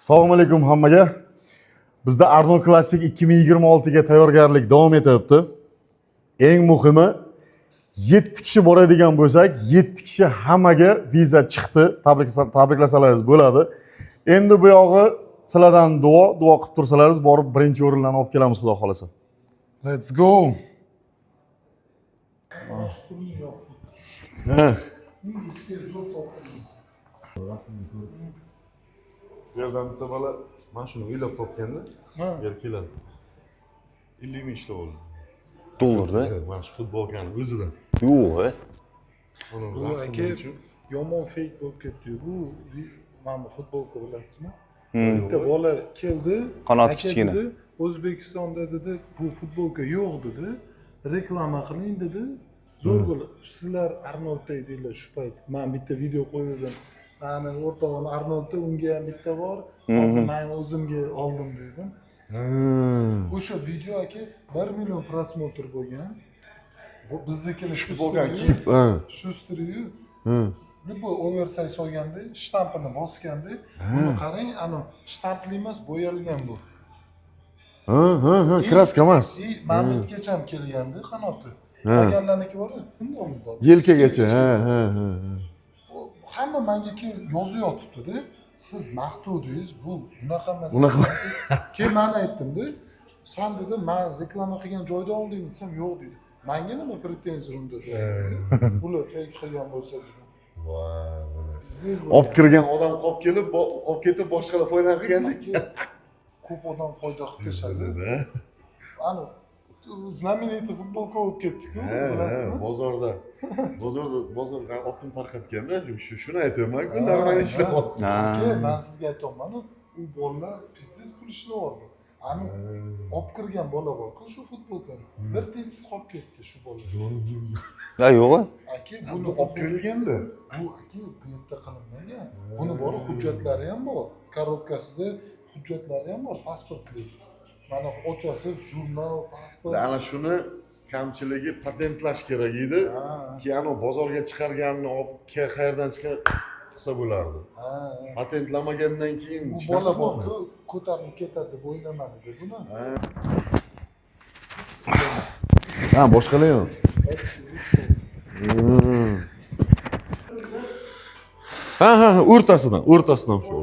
Assalomu alaykum hammaga. Bizda Arnold Classic 2026 ga tayyorgarlik davom etyapti. Eng muhimi 7 kishi boradigan bo'lsak, 7 kishi hammaga viza chiqdi. Tabriklasangiz bo'ladi. Endi bu yog'i sizlardan duo qilib tursangiz, borib birinchi o'rinlarni olib kelamiz, xudo xolasa. Let's go. Bu yerdan bitta bola mana shuni o'ylab topganda, yer keladi. 50 ming ishlab oldi. Dollarda? Mana shu futbolkani o'zidan. Yo'q. Bu aka yomon fake bo'lib ketdi. Bu mana futbolka bilasizmi? Bitta bola keldi, Qanoti aka kichkina. dedi, O'zbekistonda dedi, bu futbolka yo'q dedi. Reklama qiling dedi. Zo'r bo'ladi. Sizlar Arnoldda edinglar shu payt. Men bitta video qo'ydim. Mani o'rtog'im Arnoldda, unga ham bitta bor. Hozir men o'zimga oldim dedim. O'sha video aka 1 million prosmotr bo'lgan. Bu biznikini shu Bo'lgan studio. kip, Shu studio. Bu oversize olganda, shtampini bosganda, buni qarang, ana shtampli emas, bo'yalgan bu. Kraska emas. Mamlitgacha ham kelgandi qanoti. Qolganlarniki bor, bundoq. Yelkagacha, Hamma menga yozib yotibdi-da. Siz maqtuvdingiz, bu bunaqa emas. Keyin men aytdim-da, "Sen dedi, men reklama qilgan joyda olding" desam, "Yo'q" dedi. Menga nima pretenziya unda? Bular fake qilgan bo'lsa dedi. Voy. Olib kirgan odam qolib kelib, qolib ketib boshqalar foyda qilganda Ko'p odam foyda qilib tashadi. Ana знаменитый futbolka olib ketdik-ku, bilasizmi? Bozorga optim tarqatganda shuni aytyapman-ku, normal ishlayapti. Men sizga aytyapman, u bolalar pizsiz pul ishlayapti. Ani olib kirgan bola bor-ku shu futbolkani. Bir tezsiz qolib ketdi shu bola. Ha, yo'q. Aka, buni Olib kirilganda. Bu aka bu yerda qilinmagan. Buni bor, hujjatlari ham bor. Korobkasida hujjatlari ham bor, pasportli. Mana ochasiz, jurnal, pasport. Ana shuni kamchiligi patentlash kerak edi. Keyin bozorga chiqarganini olib qayerdan chiqar qilsa bo'lardi. Patentlamagandan keyin Bu bola bor-ku, ko'tarib ketadi deb o'ylamadi buni. Ha, boshqalar yo'q. Ha, o'rtasidan shu.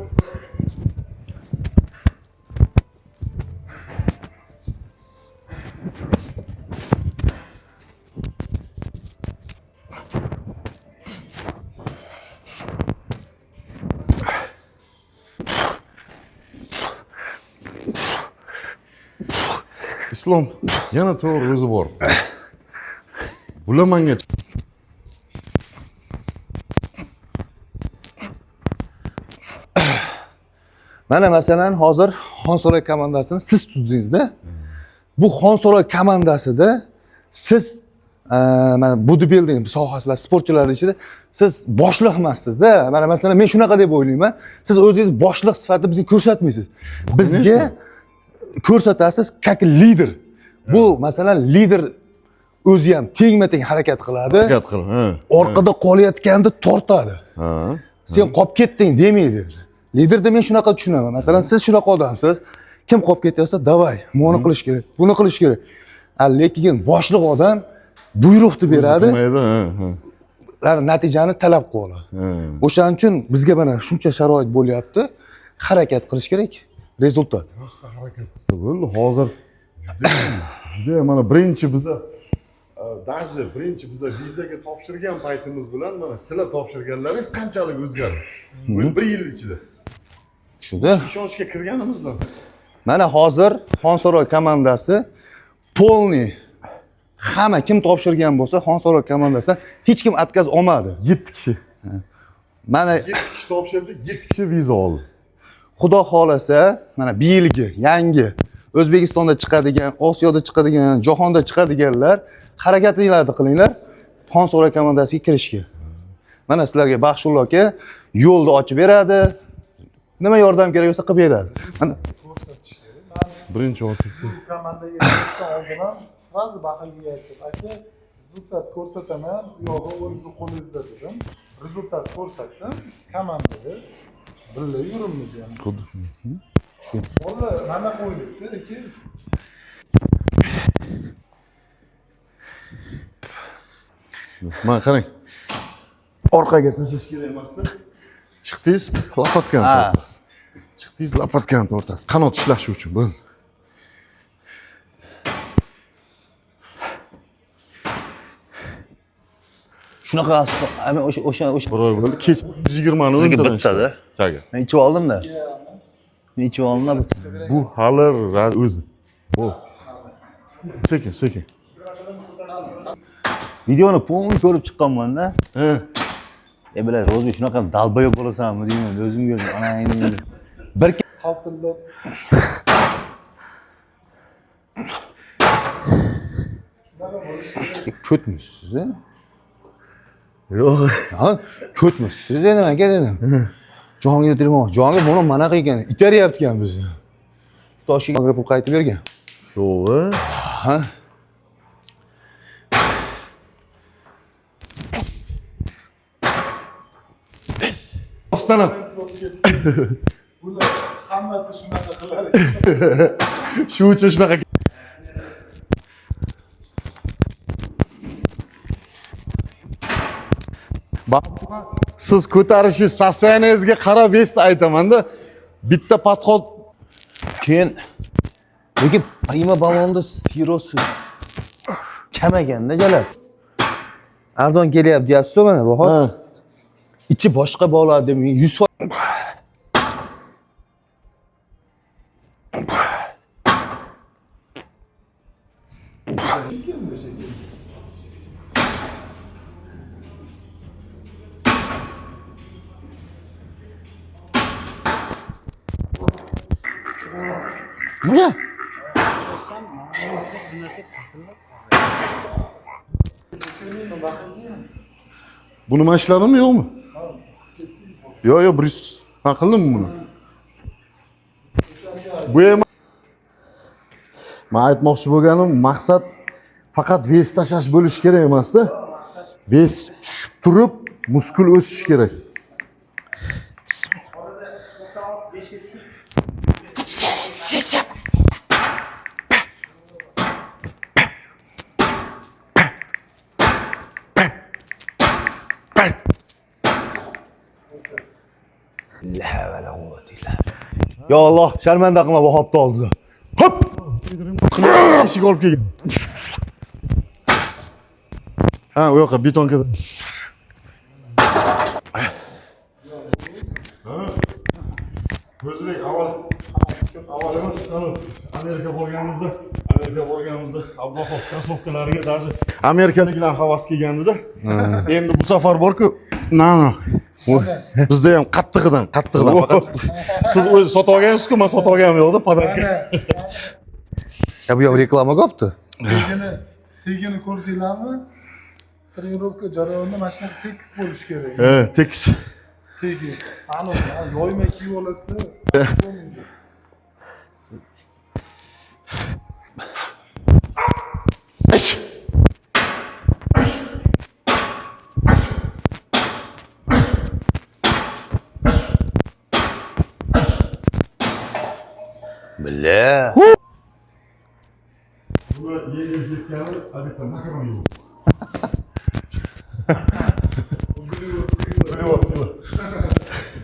Islom, yana to'g'ri o'zi bor. Bular menga Mana masalan hozir Xonsaroy komandasini siz tuzdingizda. Bu Xonsaroy komandasida siz mana bodybuilding sohasida sportchilar ichida siz boshliq emassizda. Mana masalan men shunaqa deb o'ylayman. Siz o'zingiz boshliq sifatida bizga ko'rsatmaysiz. Bizga ko'rsatasiz как lider. Bu masalan lider o'zi ham tengma-teng harakat qiladi. Orqada qolayotganda tortadi. Sen qolib ketding demaydi. Liderda men shunaqa tushunaman. Masalan, siz shunaqa odamsiz. Kim qolib ketyapsa, "Davay, buni qilish kerak, buni qilish kerak." Lekin boshliq odam buyruqni beradi. Natijani talab qiladi. O'shaning uchun bizga mana shuncha sharoit bo'lyapti. Harakat qilish kerak. Rezultat. Rosta harakat qilsa bo'ldi. Hozir juda mana birinchi biza vizaga topshirgan paytimiz bilan mana sizlar topshirganlaringiz qanchalik o'zgardi? 1 yil ichida. Shuda. Ishonchga kirganimizdan. Mana hozir Xonsaroy komandasi polniy hamma kim topshirgan bo'lsa, Xonsaroy komandasi hech kim отказ olmadi. 7 kishi. Mana 7 kishi topshirdi, 7 kishi viza oldi. Xudo xolasa, mana bu yilgi yangi O'zbekistonda chiqadigan, Osiyoda chiqadigan, jahonda chiqadiganlar harakatinglarni qilinglar. Xonsaroy komandasiga kirishga. Mana sizlarga Baxshullo aka yo'lni ochib beradi. Nima yordam kerak bo'lsa qilib beradi. Mana Ko'rsatish kerak. Birinchi ochibdi. Komandaga kelishdan oldin ham sразу Baxilga aytdim, aka, rezultat ko'rsataman, yog'i o'zingizni qo'lingizda dedim. Rezultat ko'rsatdim, komandada Birga yurimiz yani. Xuddi. Valla mana qo'ydik-da aka. Mana qarang. Orqaga tashlash kerak emasda. Chiqdingiz, lopatkani tortasiz. Chiqdingiz, lopatkani tortasiz. Qanot ishlashi uchun bu. Shunaqa o'sha Birov bo'ldi. Kech 120 ni bizga bitadi. Chaga. Men ichib oldimda. Men ichib oldimda Bu hali o'zi. Bu. Sekin. videoni polni ko'rib chiqqanman-da. He. Bilash, ro'zga shunaqa dalbayob bo'lasanmi deyman, o'zimga anangni. Bir Qaltillab. ko'tmisiz, a? Yo'q. Ha, ko'tmisiz nimaga dedim. Jahongir telefon. Jahongir buni mana qilgan, itaryapti-kan bizni. Toshkentga pul qaytib bergan. Yo'q. Ha? Ostanam. Bular hammasi shunaqa qiladi. Shu uchun shunaqa. Siz ko'tarishingiz sostoyaningizga qarab vest aytaman-da. Bitta podxod Keyin lekin prima balonda sirosi kamaganda jalab. Arzon kelyapti deyapsiz mana bu hol. Ha. İçi boshqa bo'ladi, 100 Nima? Buni men ishladimmi yo'qmi? Yo'q, Brus. Ha, qildimmi buni? Bu ham men aytmoqchi bo'lganim, maqsad faqat vес tashlash bo'lish kerak emas-da. Vес tushib turib, muskul o'sish kerak. Ya Allah, sharmanda qilma bu hopni oldida. Hop! Eshik olib kelgan. Ha, u yoqqa betonkada. O'zbek avval emas, Amerika borganimizda, Abduxof kasofkalariga даже amerikaliklar havas kelgandi-da. Endi bu safar bor-ku, bizda ham qattig'idan. Faqat siz o'zi sotib olgansiz-ku, men sotib olganim yo'q-da, podarka. Ya bu ham reklama qopti. Tegini ko'rdinglarmi? Trenirovka jarayonida mana shunaqa tekis bo'lish kerak. He, tekis. Tegi. Ana, yoymay kiyib olasizlar. Billa. Bu yengil ketgani, albatta makaron yo'q.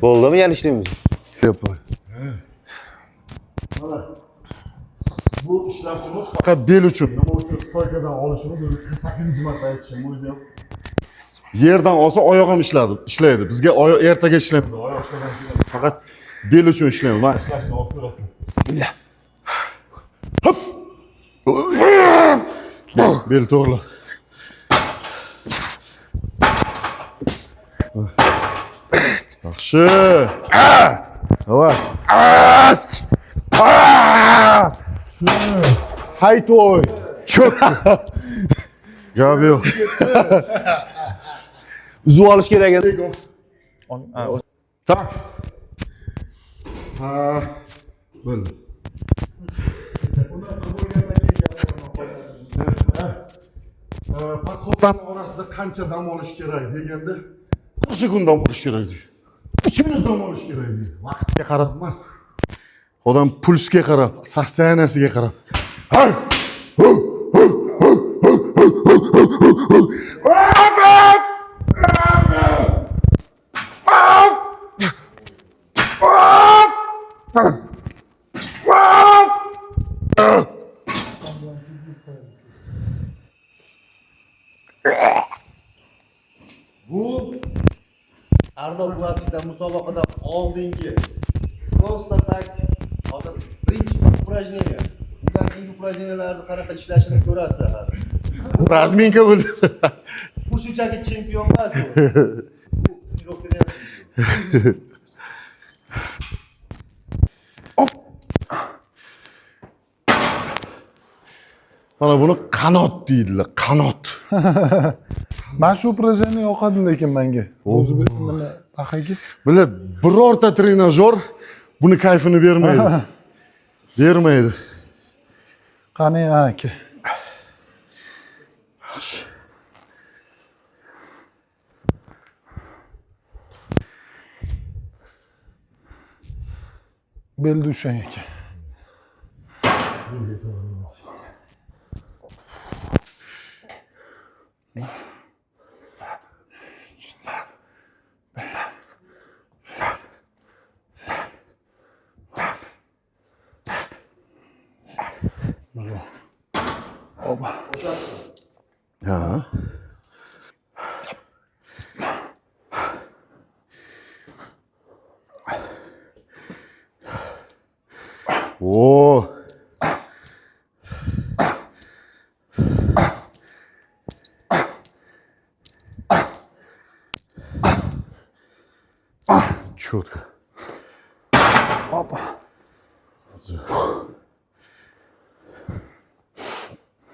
Bo'ldimi yana ishlaymiz? Yo'q. Bu ishlashimiz faqat bel uchun. Nima uchun stoykadan olishimiz 8-marta aytishim o'zi ham. Yerdan olsa oyoq ham ishlaydi. Bizga oyoq ertaga ishlaymiz. Oyoq ishlagan faqat bel uchun ishlaymiz. Mana ishlashni olib ko'rasizlar. Bismillah. Hop! Bel to'g'ri. Yaxshi. Давай. Haytoy. Çok. Gabi yo'q. Uzib olish kerak edi. Tak. Ha. Bo'ldi. Podxodlar orasida qancha dam olish kerak deganda, qancha kun dam olish kerak deydi. 3 minut dam olish kerak. Vaqtga qarab emas. Odam pulsga qarab, sosteniyasiga qarab. Bu Arnold Classic'da musobaqada oldingi просто tak hozir birinchi упражнение. Undan keyingi упражнениyalarni qanaqa ishlashini ko'rasizlar hozir. Razminka bo'ldi. Bu shunchaki chempion emas bu. Bu trenirovkada ham chempion. Mana buni qanot deydilar, qanot. Mana shu упражнение yoqadi lekin menga. O'zi nima haqiqiy. Bular birorta trenajyor buni kayfini bermaydi. Bermaydi. Qani aka. Beldi ushan ekan. Oba. Ha. Oo. Четко. Opa.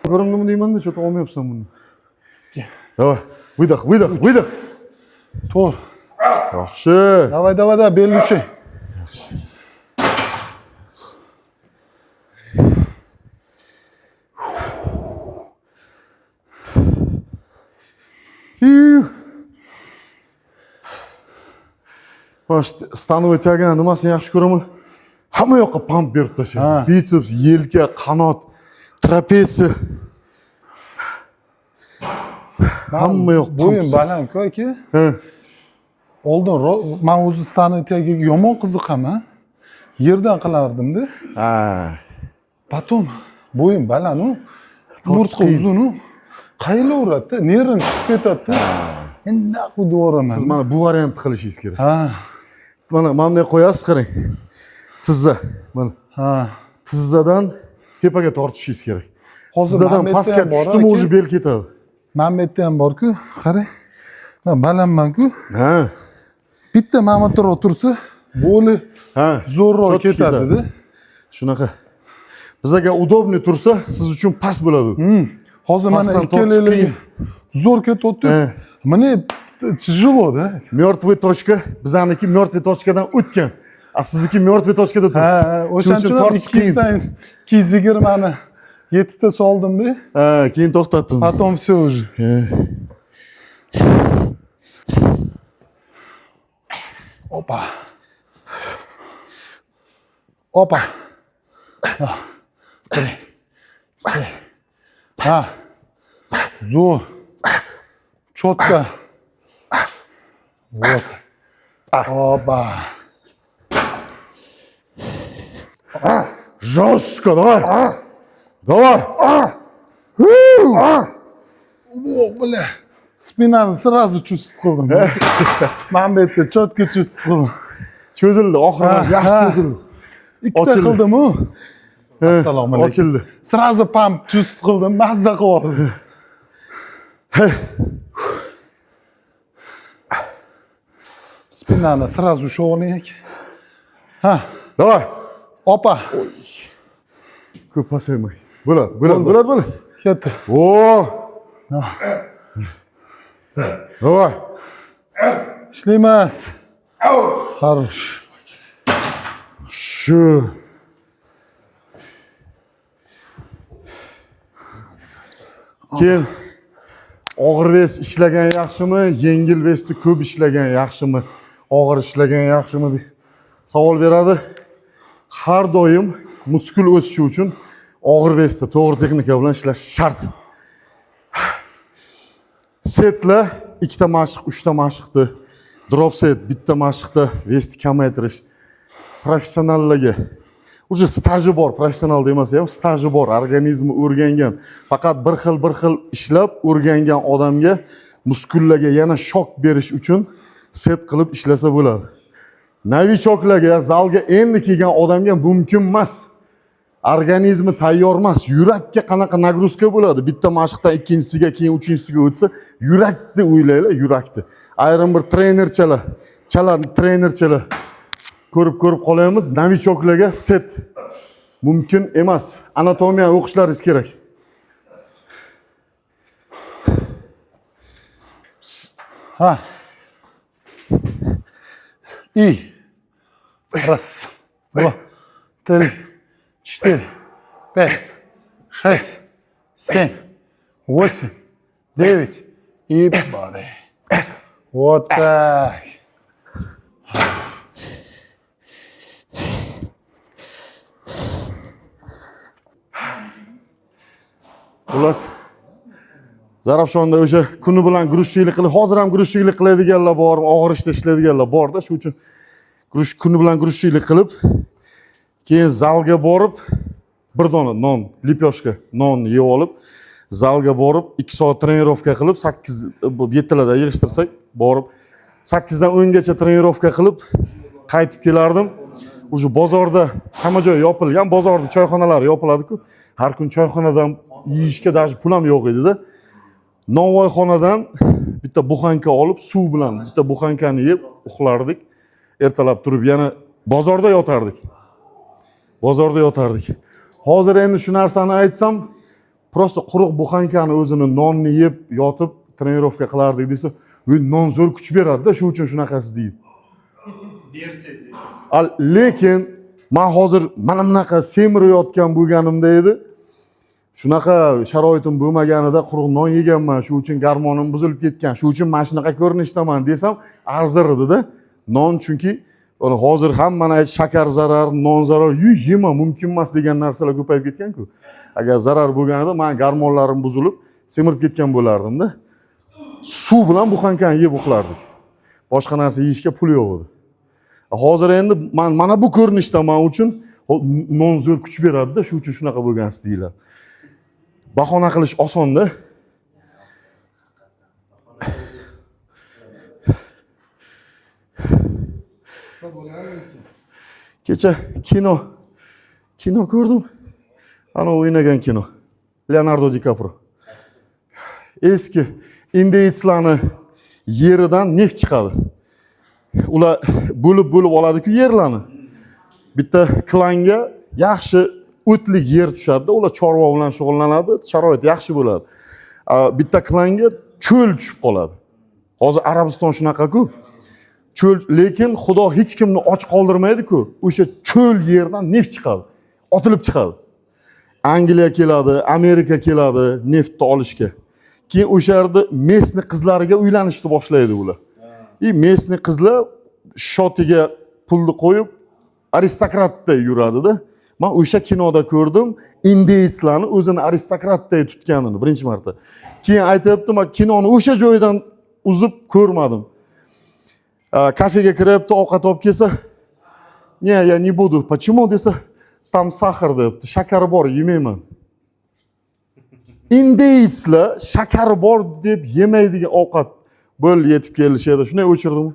Göründü mü diyeyim de çok olmayapsan bunu. Давай, выдох, выдох, выдох. To'g'ri. Yaxshi. Давай, belli ushay. Mana shu становой tagini nimasini yaxshi ko'raman? Hamma yoqqa pump berib tashlaydi. Biceps, yelka, qanot, trapeziya. Hamma yoq bo'yim baland-ku aka. Ha. Oldin men o'zi stanok tagiga yomon qiziqaman. Yerdan qilardim-da. Ha. Потом bo'yim baland-u, murtqi uzun-u. Qayilaveradi-da, nerim chiqib ketadi-da. Endi xuddi o'raman. Siz mana bu variantni qilishingiz kerak. Ha. Mana bunday qo'yasiz, qarang. Tizza. Mana Ha. tizzadan tepaga tortishingiz kerak. Hozir Tizzadan pastga tushdimi, уже bel ketadi. Men bu yerda ham bor-ku, qarang. Men balandman-ku. Ha. Bitta mana bu yerda o'tirsa, bo'li Ha. zo'rroq Chotki ketadi-da. Shunaqa. Bizga удобный tursa, siz uchun past bo'ladi. Hozir mana Pastdan ikkalanglarga tortish zo'r ketyapti. He. Mana тяжело-da. Mертвый точка, bizaniki mертвый точкаdan o'tgan. A sizniki mертвый точкада turibdi. Ha, o'shaning uchun tortish qiyin. 200 dan 220 ni 7 ta soldim-da. Ha, keyin to'xtatdim. Потом всё уже. Опа. Опа. Ha. Zo'r. Четко. Вот. Опа. Жестко, давай. Давай. О, бля. Спинani сразу чувствовал. Men bu yerda четко чувствовал. Cho'zildi, oxirida yaxshi cho'zildi. Ikkita qildim-u. Assalomu alaykum. Ochildi. Сразу pump чувств qildim, mazza qildim. Спинani сразу sho'g'lik. Ha, Давай. opa. Ko'p pasaymay. Bo'ladi. Ketdi. O. Давай. Ishlaymiz. Хорош. Shu. Keyin og'ir ves ishlagan yaxshimi, yengil vesni ko'p ishlagan yaxshimi? og'ir ishlagan yaxshimi deb savol beradi. Har doim muskul o'sishi uchun og'ir vesda, to'g'ri texnika bilan ishlash shart. Setlar 2 ta mashq, 3 ta mashqni, drop set, bitta mashqda vesti kamaytirish professionallarga уже staji bor, professional demasa ham staji bor, organizmi o'rgangan, faqat bir xil ishlab o'rgangan odamga muskullarga yana shok berish uchun set qilib ishlasa bo'ladi. Novichoklarga, zalga endi kelgan odamga mumkin emas. Organizmi tayyor emas. Yurakka qanaqa nagruzka bo'ladi? Bitta mashqdan ikkinchisiga, keyin uchinchisiga o'tsa, yurakni o'ylaylar, yurakni. Ayrim bir trenerchalar, trenerchalar ko'rib qolaymiz, novichoklarga set mumkin emas. Anatomiya o'qishlaringiz kerak. Ha. И. Раз, два, три, 4, 5, 6, 7, 8, 9 и бады. Вот так. Xullas, Zarafshonda o'sha kuni bilan grushchilik qilib, hozir ham grushchilik qiladiganlar bor, og'ir ishda ishlaydiganlar bor-da, shu uchun kuni bilan grushchilik qilib, keyin zalga borib, bir dona non, lipyoshka non yeb olib, zalga borib 2 soat trenirovka qilib, 7 larda yig'ishtirsak, borib 8 dan 10 gacha trenirovka qilib qaytib kelardim. O'sha bozorda hamma joy yopilgan, bozorda choyxonalar yopiladi-ku. Har kun choyxonadan yeyishga даже pul ham yo'q edi-da. Novvoyxonadan bitta buxanka olib, suv bilan bitta buxankani yeb uxlardik. Ertalab turib yana bozorda yotardik. Hozir endi shu narsani aytsam, prosta quruq buxankani o'zini nonni yeb yotib trenirovka qilardik desa, non zo'r kuch beradi-da, shu uchun shunaqasi deydi. Bersiz. Lekin men hozir mana bunaqa semirayotgan bo'lganimda edi. Shunaqa sharoitim bo'lmaganida quruq non yeganman, shu uchun garmonim buzilib ketgan, shu uchun men shunaqa ko'rinishdaman desam, arzir edi-da. Non chunki hozir hammani ayt shakar zarar, non zarar, yema mumkin emas degan narsalar ko'payib ketgan-ku. Agar zarar bo'lganida men garmonlarim buzilib, semirib ketgan bo'lardim-da. Suv bilan buxankani yeb uxlardik. Boshqa narsa yeyishga pul yo'q edi. Hozir endi mana bu ko'rinishda men uchun non zo'r kuch beradi-da, shu uchun shunaqa bo'lgan deyiladi. Bahona qilish osonda. Kecha kino ko'rdim. Ana o'ynagan kino. Leonardo DiCaprio. Eski indeyslarni yeridan neft chiqadi. Ular bo'lib oladi-ku yerlarni. Bitta klanga yaxshi o'tlik yer tushadi-da, ular chorva bilan shug'ullanadi, sharoit yaxshi bo'ladi. Bitta klanga cho'l tushib qoladi. Hozir Arabiston shunaqa-ku. Cho'l, lekin Xudo hech kimni och qoldirmaydi-ku. O'sha cho'l yerdan neft chiqadi, otilib chiqadi. Angliya keladi, Amerika keladi neftni olishga. Keyin o'sha yerda Mesni qizlariga uylanishni boshlaydi ular. Mesni qizlar shotiga pulni qo'yib aristokratday yuradi-da. Men o'sha kinoda ko'rdim, indeyslarni o'zini aristokratday tutganini birinchi marta. Keyin aytibdi, men kinoni o'sha joydan uzib ko'rmadim. Kafega kiribdi, ovqat olib kelsa, "Я не буду". Почему desa, "Там сахар" debdi. Shakar bor, yemayman. Indeyslar shakar bor deb yemaydigan ovqat bo'l yetib kelishadi. Shunday o'chirdim.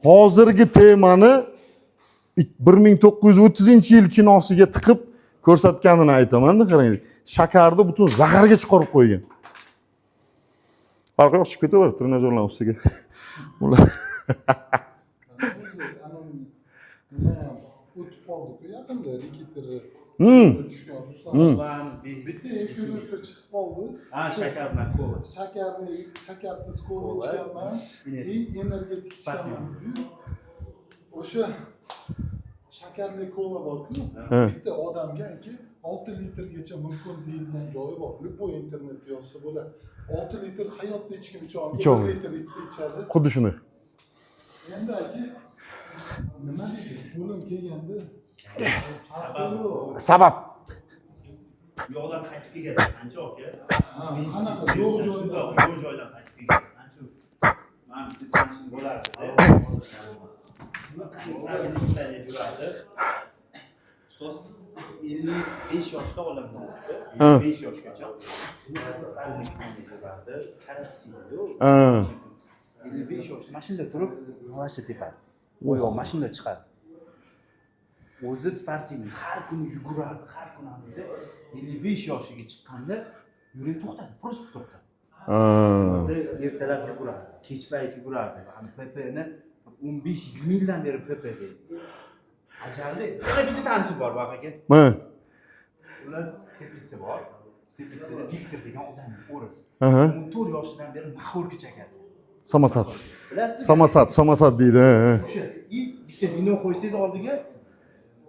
Hozirgi temani 1930-yil kinosiga tiqib ko'rsatganini aytaman-da, qarang. Shakarni butun zaharga chiqarib qo'ygan. Farqi yo'q, chiqib ketaveradi trenajyorlar ustiga. Ular O'tib qoldi-ku yaqinda rekitere tushgan Ruslan. Bitta inflyuencer chiqib qoldi. Shakar bilan kola. Shakarsiz kola ichganman. Energetik ichganman. O'sha shakarli kola bor-ku. Bitta odamga 6 litrgacha mumkin deyilgan joyi bor. Bu internetda yozsa bo'ladi. 6 litr hayotda hech kim icha olmaydi. 1 litr ichsa ichadi. xuddi shuni. Endi aka nima deydi? O'lim kelganda Sabab. Yo'qdan qaytib kelgan qancha aka? qanaqa yo'q joyda Yo'q joydan qaytib kelgan qancha? Mana bitta tanishim bo'lardi. Shuni qaytib yurardi. So'z 55 yoshda olamdan o'tdi. 55 yoshgacha. Shuni qaytib yurardi. Karatsiyo. 55 yoshda mashinada turib, mashina tepadi. Yo'q, mashinada chiqadi. O'zi sportivniy har kuni yugurardi, har kuni hamda 55 yoshiga chiqqanda yurak to'xtadi, просто to'xtadi. O'zi ertalab yugurardi, kech payt yugurardi. Hani PP'ni 15-20 yildan beri PP deydi. Ajarli. Yana bitta tanishim bor bak aka. Ular teplitsa bor. Teplitsada Viktor degan odam o'ris. 14 yoshidan beri mahorga chakadi. Samasat. Bilasizmi? Samasat deydi. O'sha bitta vino qo'ysangiz oldiga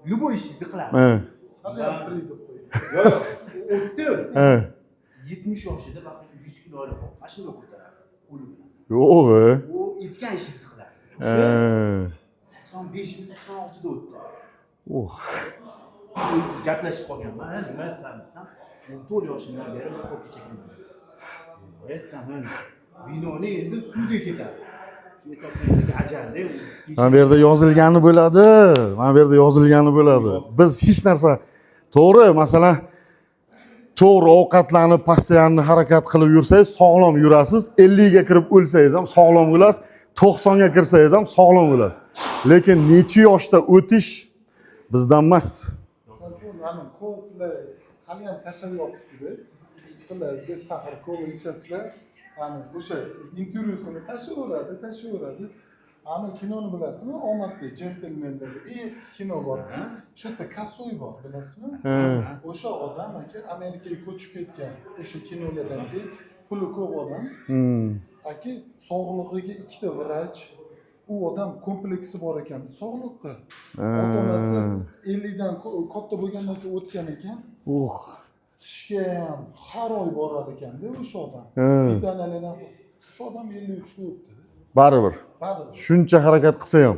любой ishingizni qiladi. hali ham tirik deb qo'ydi. Yo'q, o'tdi. 70 yoshida baqir 100 kilo olib mashina ko'taradi. Qo'li bilan. Yo'q. U aytgan ishingizni qiladi. O'sha 85 86 da o'tdi. Gaplashib qolganman, nima desam, 14 yoshimdan beri mahorga chekaman. Aytsam, vinoni endi suvga ketadi. Shu etapdagi ajalda Mana bu yerda yozilgani bo'ladi. Mana bu yerda yozilgani bo'ladi. Biz hech narsa to'g'ri, masalan, to'g'ri ovqatlanib, постоянно harakat qilib yursangiz, sog'lom yurasiz. 50 ga kirib o'lsangiz ham sog'lom bo'lasiz. 90 ga kirsangiz ham sog'lom bo'lasiz. Lekin necha yoshda o'tish bizdan emas. Shuning uchun mana ko'plar hali ham tashlab yotibdi. Sizlar besahar kola ichasizlar. Hani o'sha intervyusini tashlayveradi. Ana kinoni bilasizmi? Omadli jentelmenlar eski kino bor. Shu yerda Kasoy bor, bilasizmi? O'sha odam aka Amerikaga ko'chib ketgan. O'sha kinolardan keyin puli ko'p odam. Aka sog'lig'iga ikkita vrach. U odam kompleksi bor ekan sog'liqqa. Ota-onasi 50 dan katta bo'lgandan keyin o'tgan ekan. Tishga ham har oy borar ekanda o'sha odam. Vitanalardan shu odam 53 da o'tdi. Baribir. Shuncha harakat qilsa ham.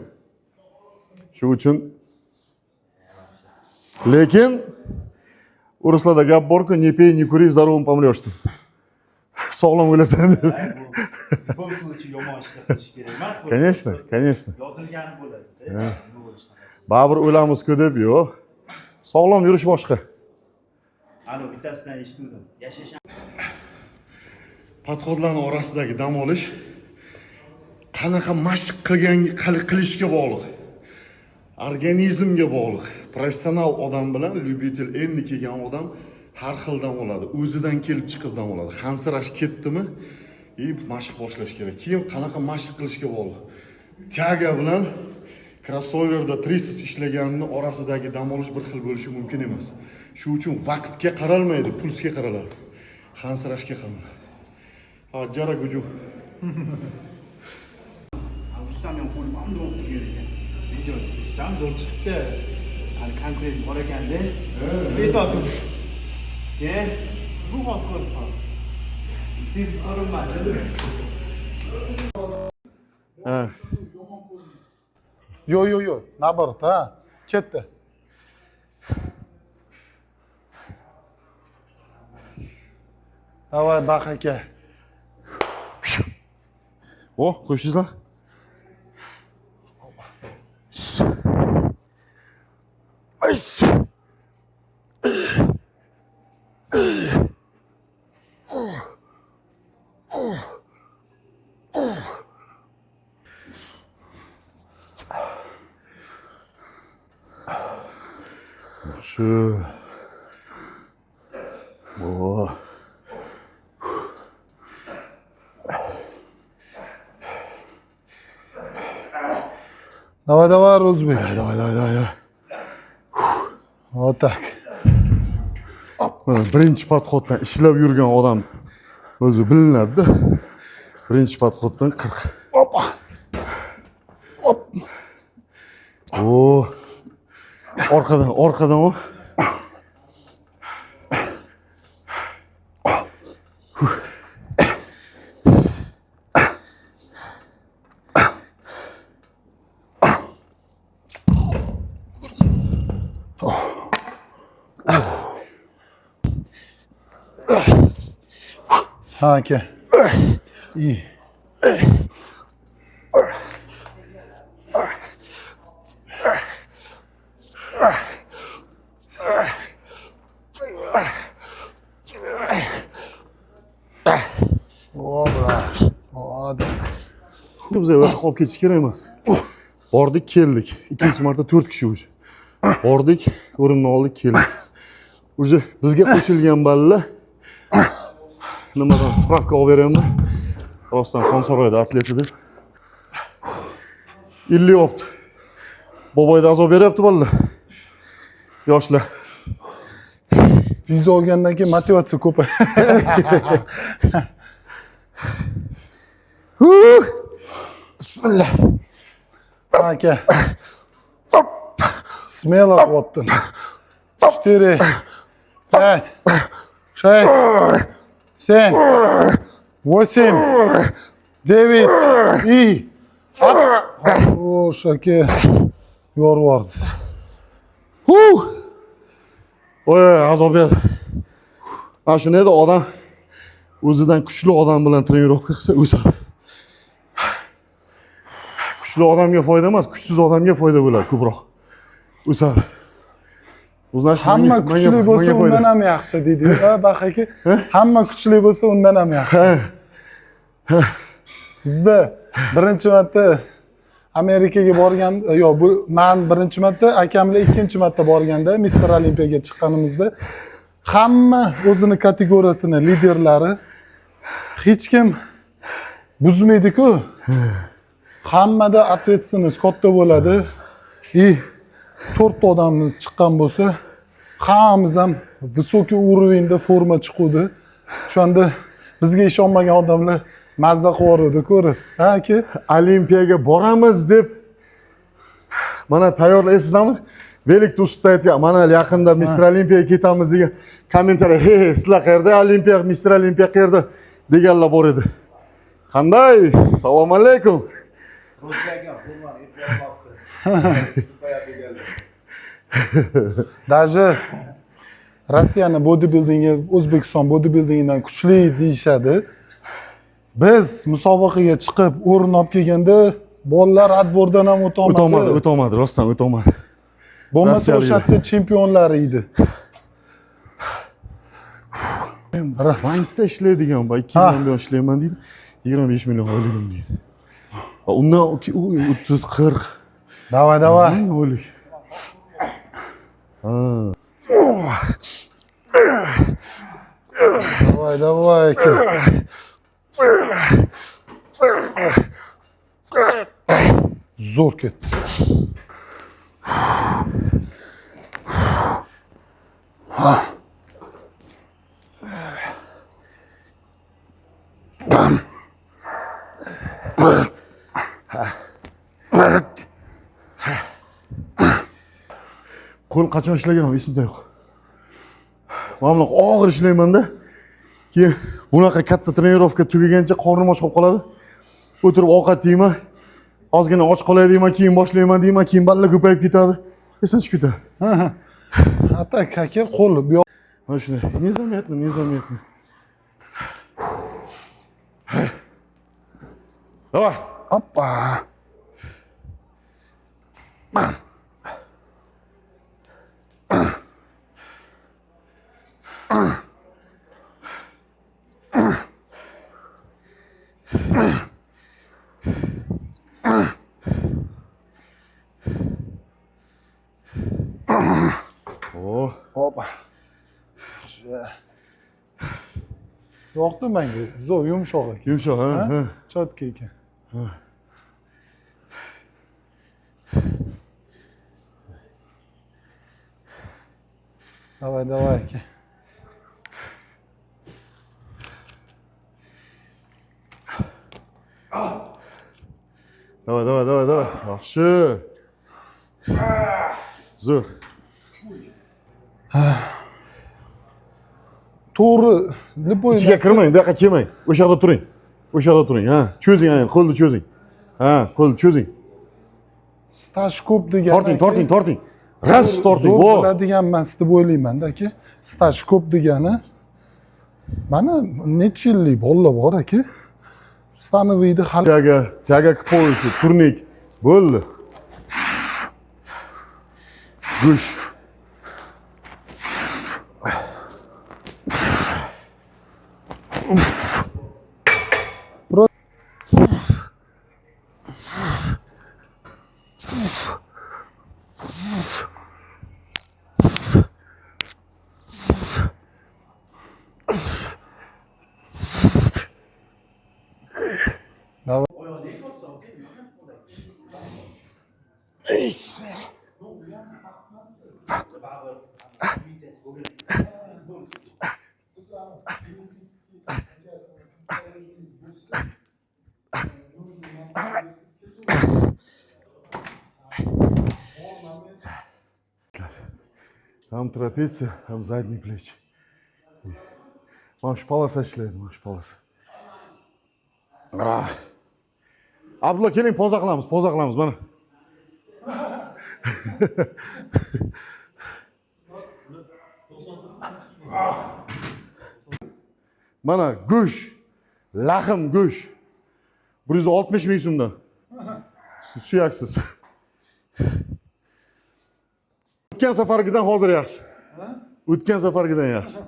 Shuning uchun lekin uruslarda gap borku, не пей, не кури, здоровым помрёшь. Sog'lom o'lasan deb. Bu случай yomon ishlar qilish kerak emas. Конечно. Yozilgani bo'ladi. Baribir o'lamiz-ku deb yo'q. Sog'lom yurish boshqa. Ana bittasidan eshitdim. Yashash Podxodlarning orasidagi dam olish qanaqa mashq qilishga bog'liq. Organizmga bog'liq. Professional odam bilan lyubitel endi kelgan odam har xil dam oladi. O'zidan kelib chiqib dam oladi. Hansirash ketdimi, mashq boshlash kerak. Keyin qanaqa mashq qilishga bog'liq. Tyaga bilan krossoverda triceps ishlaganning orasidagi dam olish bir xil bo'lishi mumkin emas. Shuning uchun vaqtga qaralmaydi, pulsga qaraladi. Hansirashga qaraladi. Ha, jara guju. Avshusam qo'lim ham do'q turgan ekan. Video chiqishdan zo'r chiqdi. Hali konkret bor ekanda. Betotim. Keyin bu hozir ko'rib qoldim. Siz ko'rinmadi. Yo'q. Naborot, ha. Ketdi. Davay baq aka. Qo'shingizlar. Shu. Давай, Розбек. Давай. Вот так. Birinchi podxoddan ishlab yurgan odam o'zi bilinadi-da. Birinchi podxoddan 40. Orqadan o. Ha aka. İyi. Obra. Hadi. Biz evvel qolib ketish kerak emas. Bordik, keldik. Ikkinchi marta 4 kishi уже. Bordik, o'rinni oldik, keldik. Уже bizga qo'shilgan ballar nimadan spravka olib beraman. Rostdan Xonsaroyda atleti deb 50 olibdi. Boboydan azob beryapti ballar. Yoshlar. Yüz olgandan keyin motivatsiya ko'pay. Bismillah. Aka. Смело оттын. 4, 5, 6, 7, 8, 9 и Хорош, aka. Yorvardingiz. Oy, azob berdi. Ana shuni edi odam o'zidan kuchli odam bilan trenirovka qilsa o'sadi. Kuchli odamga foyda emas, kuchsiz odamga foyda bo'ladi ko'proq. O'sadi. O'zlar Hamma kuchli bo'lsa undan ham yaxshi deydi-yu. Bax aka, hamma kuchli bo'lsa undan ham yaxshi. Bizda birinchi marta Amerikaga borgan, yo'q, bu men birinchi marta, akam bilan ikkinchi marta borganda Mr. Olimpiyaga chiqqanimizda hamma o'zini kategoriyasini liderlari hech kim buzmaydi-ku. Hammada ответственность katta bo'ladi. И 4 odamimiz chiqqan bo'lsa, hammamiz ham высокий уровеньda forma chiquvdi. O'shanda bizga ishonmagan odamlar mazza qilib ko'rib. Ha aka, Olimpiyaga boramiz deb mana tayyorlaysizmi? Velik Tusutda aytgan, mana yaqinda Mr. Olimpiyaga ketamiz degan kommentariy, "He, sizlar qayerda Olimpiya, Mr. Olimpiya qayerda?" deganlar bor edi. Qanday? Assalomu alaykum. Даже Rossiyani bodybuildingi O'zbekiston bodybuildingidan kuchli deyishadi. Biz musobaqaga chiqib o'rin olib kelganda bolalar atbordan ham O'tolmadi, rostdan o'tolmadi. Bo'lmasa o'shatda chempionlari edi. Bankda ishlaydigan, 2 yildan buyon ishlayman deydi. 25 million oyligim deydi. Undan 30 40. Davay. Oylik. Davay aka. Zo'r ketdi. Qo'l qachon ishlaganim esimda yo'q. Mana bunaqa og'ir ishlaymanda, keyin bunaqa katta trenirovka tugagancha qornim och qolib qoladi. O'tirib ovqat yeyman, ozgina och qolay deyman, keyin boshlayman deyman, keyin balla ko'payib ketadi. Esan chiqib ketadi. Atak aka qo'l bu yoq. Mana shunday. Nizamiyatni. Давай. Hoppa. Hoppa. Yoqdi menga. Zo'r yumshoq ekan. Yumshoq, ha? Chotka ekan. Давай aka. Давай. Yaxshi. Zo'r. To'g'ri, lipoy. Ichiga kirmang, bu yoqqa kelmang. O'sha yerda turing. Ha, cho'zing, qo'lni cho'zing. Ha, qo'lni cho'zing. Staj ko'p degan. Torting. ras torting zo'r bu. biladiganman deb o'ylaymanda aka. Staj ko'p degani. Mana necha yillik bolalar bor aka. Stanoviyni hali Tiaga qilib qo'yishi, turnik bo'ldi. Gush. Там трапеция, там задние плечи. Mana shu polasa ishlaydi, mana shu polasa. Abdulla keling, poza qilamiz, mana. Mana go'sh, laxm go'sh. 160 ming so'mdan. Suyaksiz. O'tgan safargidan hozir yaxshi. O'tgan safargidan yaxshi.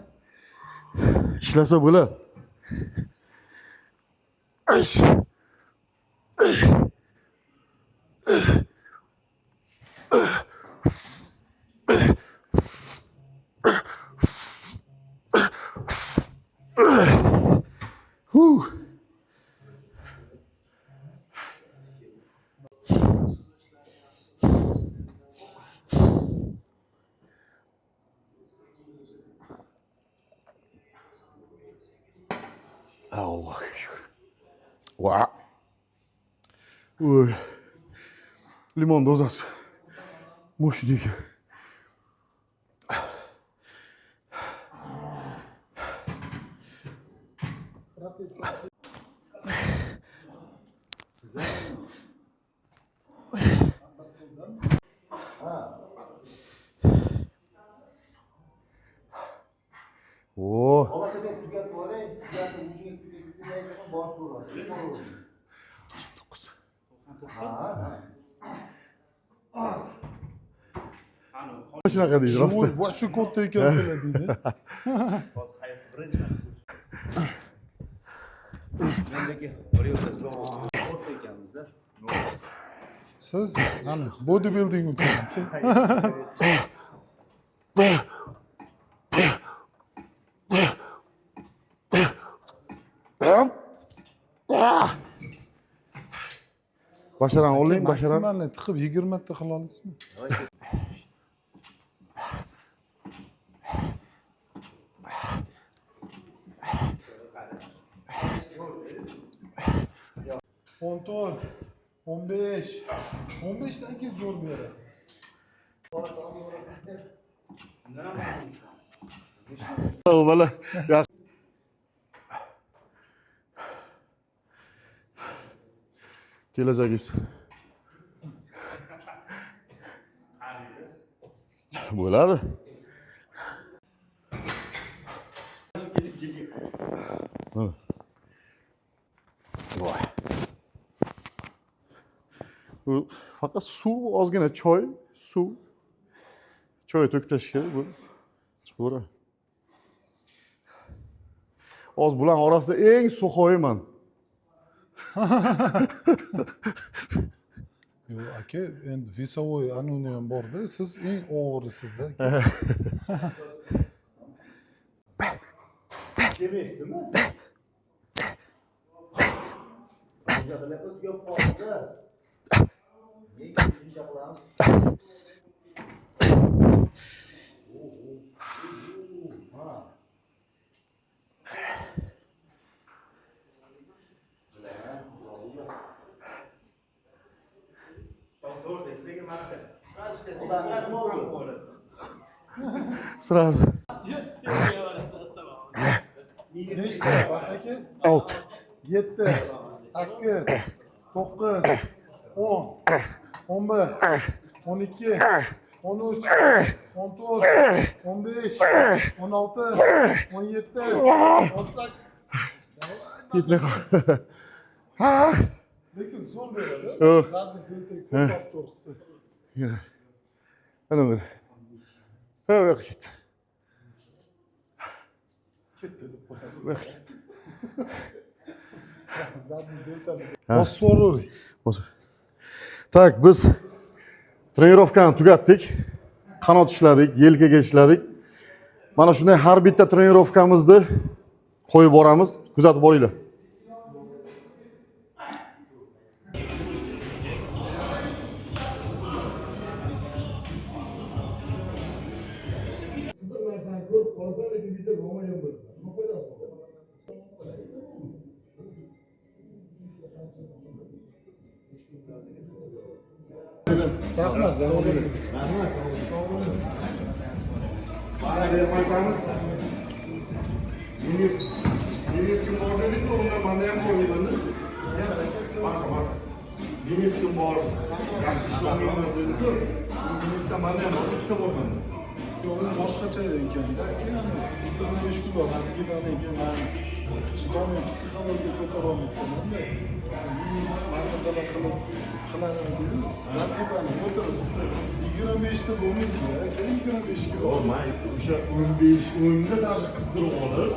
İşlasa bo'ladi. Allohga shukr. Va. Oy. Limon dozasi. Mushdik. Oo. Shunaqa deydi, rosti. va shu katta ekansizlar deydi. Siz mana bodybuilding uchun Basharan oling, basharan. maksimalni tiqib 20 ta qila olasizmi? On 15 15dan keyin zo'r beramiz. Bala. Kelajagingiz. Bo'ladi. Voy. Bu faqat suv, ozgina choy, suv. Choy to'ktash kerak bu. Chiqaveradi. Oz bular orasida eng suxoyman. Yo aka, endi весовой anuni ham borda, siz eng og'irisizda. Demaysizmi? Bunga o'tib qoldi. Nega shuncha qilamiz? Sразу. Nechta bak aka? 6. 7, 8, 9, 10, 11, 12, 13, 14, 15, 16, 17, 18. Yetmay qoldi. Ha. Lekin zo'r beradi. Oh. Zadni delta ko'proq to'rqisi. Ana mana. Ha, yo'q ketdi. Ketdi deb qo'yasiz. Yo'q ketdi. Zadni delta. Bosib yuboravering. Tak, biz trenirovkani tugatdik. Qanot ishladik, yelkaga ishladik. Mana shunday har bitta trenirovkamizni qo'yib boramiz. Kuzatib boringlar. Qizil narsani ko'rib qolasan, lekin bitta bo'lmagan bo'lsa. Nima foydasi bor? Rahmat, sog' bo'ling. Bana aytamiz. Deniz kim bor dedik, o'rnida mana ham bor edi. Bak. Deniz kim bor? Yaxshi ishlamayman dedi-ku. Denizda mana ham bor, ikkita bor menda. Yo'q, boshqacha ekanda. Keyin 25 kilo razgibani ekan. Chidamli psixologiya ko'tarolmayapman-da. Marqalar qilib qilaveradi-yu. Razgibani ko'tarib desa 25 ta bo'lmaydi-da. 25 kilo. Olmay, o'sha 15 o'yinda даже qizdirib olib,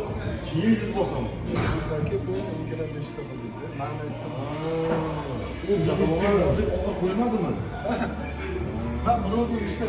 keyin 100 bosaman. Desaki bu 25 ta bo'ladi. Men aytdim. O'zga qo'ymadimi? Ben bunu o'zim ishlab